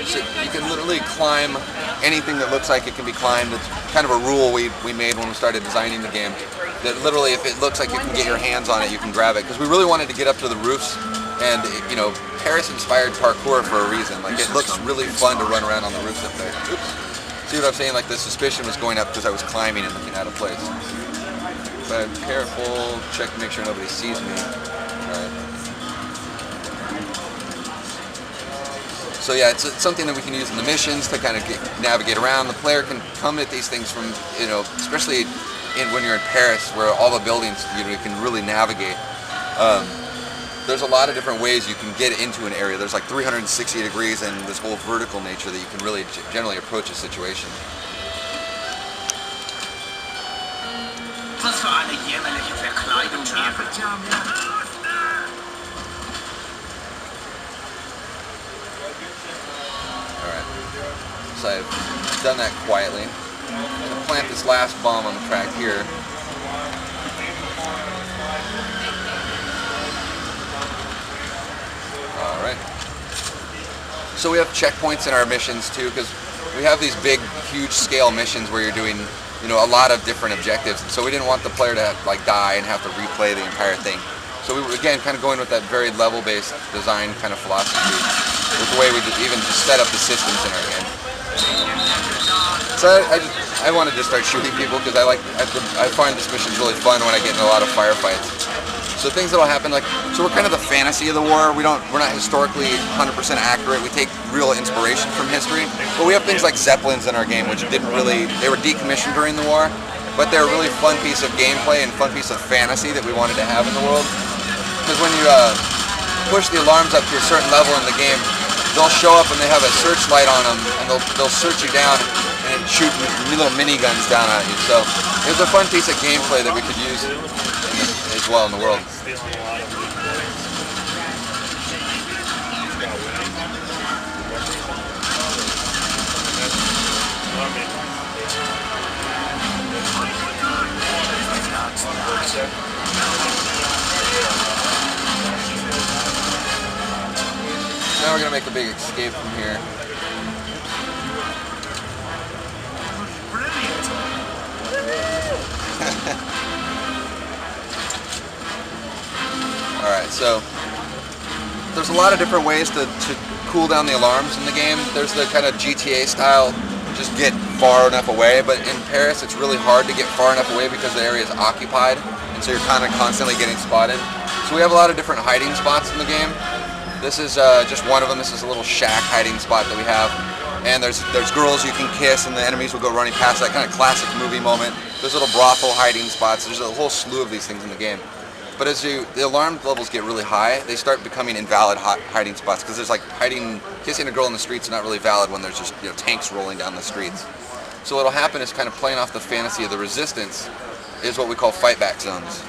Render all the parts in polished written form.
So you can literally climb anything that looks like it can be climbed. It's kind of a rule we made when we started designing the game. That literally, if it looks like you can get your hands on it, you can grab it. Because we really wanted to get up to the roofs, and you know, Paris inspired parkour for a reason. Like, it looks really fun to run around on the roofs up there. Oops. See what I'm saying? Like, the suspicion was going up because I was climbing and looking out of place. But careful, check to make sure nobody sees me. Alright. So yeah, it's something that we can use in the missions to kind of navigate around. The player can come at these things from, you know, especially when you're in Paris, where all the buildings, you know, you can really navigate. There's a lot of different ways you can get into an area. There's like 360 degrees and this whole vertical nature that you can really generally approach a situation. Was für eine jämmerliche Verkleidung hier. Alright, so I've done that quietly. I'm going to plant this last bomb on the track here. Alright. So we have checkpoints in our missions too, because we have these big, huge scale missions where you're doing, you know, a lot of different objectives. And so we didn't want the player to like die and have to replay the entire thing. So we were, again, kind of going with that very level-based design kind of philosophy with the way we even just set up the systems in our game. So I wanted to start shooting people because I find this mission's really fun when I get in a lot of firefights. So things that'll happen, like, so we're kind of the fantasy of the war. We're not historically 100% accurate. We take real inspiration from history, but we have things like Zeppelins in our game, which they were decommissioned during the war, but they're a really fun piece of gameplay and fun piece of fantasy that we wanted to have in the world. Because when you push the alarms up to a certain level in the game, they'll show up and they have a searchlight on them, and they'll search you down and shoot little miniguns down at you. So it was a fun piece of gameplay that we could use as well in the world. Now we're going to make a big escape from here. Alright, so there's a lot of different ways to cool down the alarms in the game. There's the kind of GTA style, just get far enough away, but in Paris it's really hard to get far enough away because the area is occupied, and so you're kind of constantly getting spotted. So we have a lot of different hiding spots in the game. This is just one of them. This is a little shack hiding spot that we have. And there's girls you can kiss and the enemies will go running past, that kind of classic movie moment. There's little brothel hiding spots. There's a whole slew of these things in the game. But as the alarm levels get really high, they start becoming invalid hiding spots, because there's like kissing a girl in the streets is not really valid when there's just, you know, tanks rolling down the streets. So what'll happen is, kind of playing off the fantasy of the resistance, is what we call fight back zones.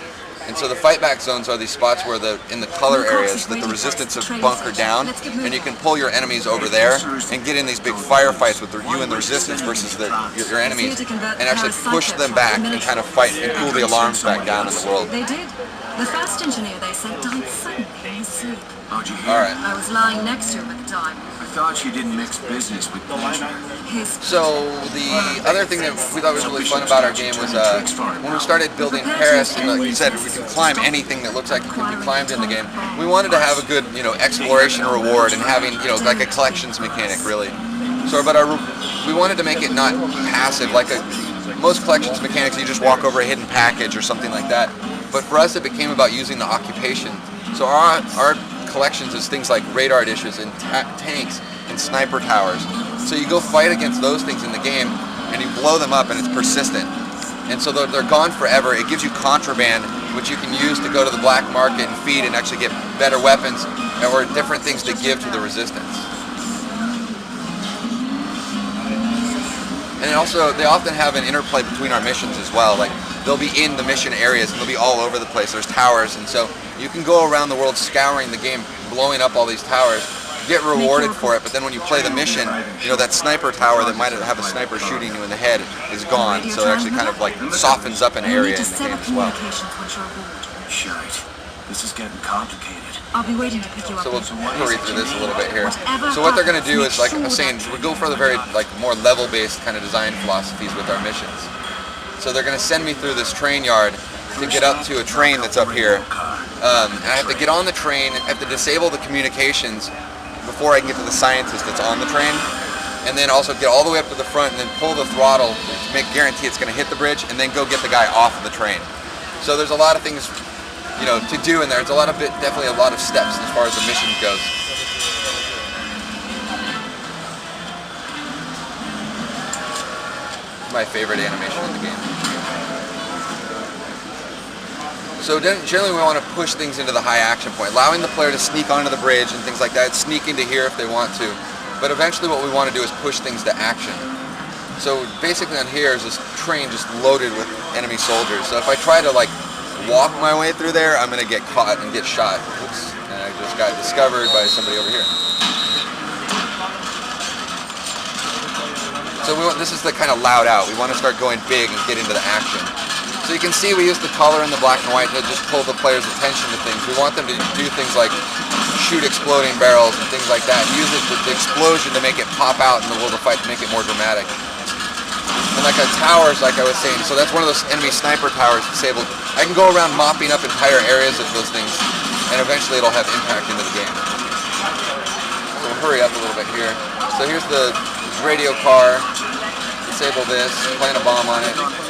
And so the fight back zones are these spots where in the color areas that the resistance have bunkered down, and you can pull your enemies over there and get in these big firefights with you and the resistance versus your enemies, and actually push them back and kind of fight and cool the alarms back down in the world. They did. The first engineer they sent died suddenly in his sleep. How'd you hear? Alright. I was lying next to him at the time. I thought you didn't mix business with pleasure. So the other thing that we thought was really fun about our game was when we started building Paris, and like you said, we can climb anything that looks like it can be climbed in the game. We wanted to have a good, you know, exploration reward and having, you know, like a collections mechanic, really. So, but we wanted to make it not passive, like most collections mechanics. You just walk over a hidden package or something like that. But for us, it became about using the occupation. So our collections is things like radar dishes and tanks and sniper towers. So you go fight against those things in the game, and you blow them up, and it's persistent. And so they're gone forever. It gives you contraband, which you can use to go to the black market and feed and actually get better weapons or different things to give to the resistance. And also, they often have an interplay between our missions as well. Like, they'll be in the mission areas, and they'll be all over the place. There's towers, and so you can go around the world scouring the game, blowing up all these towers, get rewarded for it, but then when you play the mission, you know, that sniper tower that might have a sniper shooting you in the head is gone, so it actually kind of like softens up an area in the game as well. Shite. This is getting complicated. I'll be waiting to pick you up. So we'll later. hurry through this a little bit here. Whatever So what they're going to do happens, is, like I make was sure saying, that we go for the very more level-based kind of design philosophies with our missions. So they're going to send me through this train yard to get up to a train that's up here. And I have to get on the train, I have to disable the communications before I can get to the scientist that's on the train, and then also get all the way up to the front and then pull the throttle to guarantee it's going to hit the bridge, and then go get the guy off of the train. So there's a lot of things, you know, to do in there. It's definitely a lot of steps as far as the mission goes. My favorite animation in the game. So generally we want to push things into the high action point, allowing the player to sneak onto the bridge and things like that, sneak into here if they want to. But eventually what we want to do is push things to action. So basically on here is this train just loaded with enemy soldiers. So if I try to like walk my way through there, I'm going to get caught and get shot. Oops, and I just got discovered by somebody over here. So this is the kind of loud out. We want to start going big and get into the action. So you can see we use the color and the black and white to just pull the player's attention to things. We want them to do things like shoot exploding barrels and things like that. Use the explosion to make it pop out in the middle of the fight, to make it more dramatic. And like towers, like I was saying, so that's one of those enemy sniper towers disabled. I can go around mopping up entire areas of those things, and eventually it'll have impact into the game. So we'll hurry up a little bit here. So here's the radio car. Disable this, plant a bomb on it.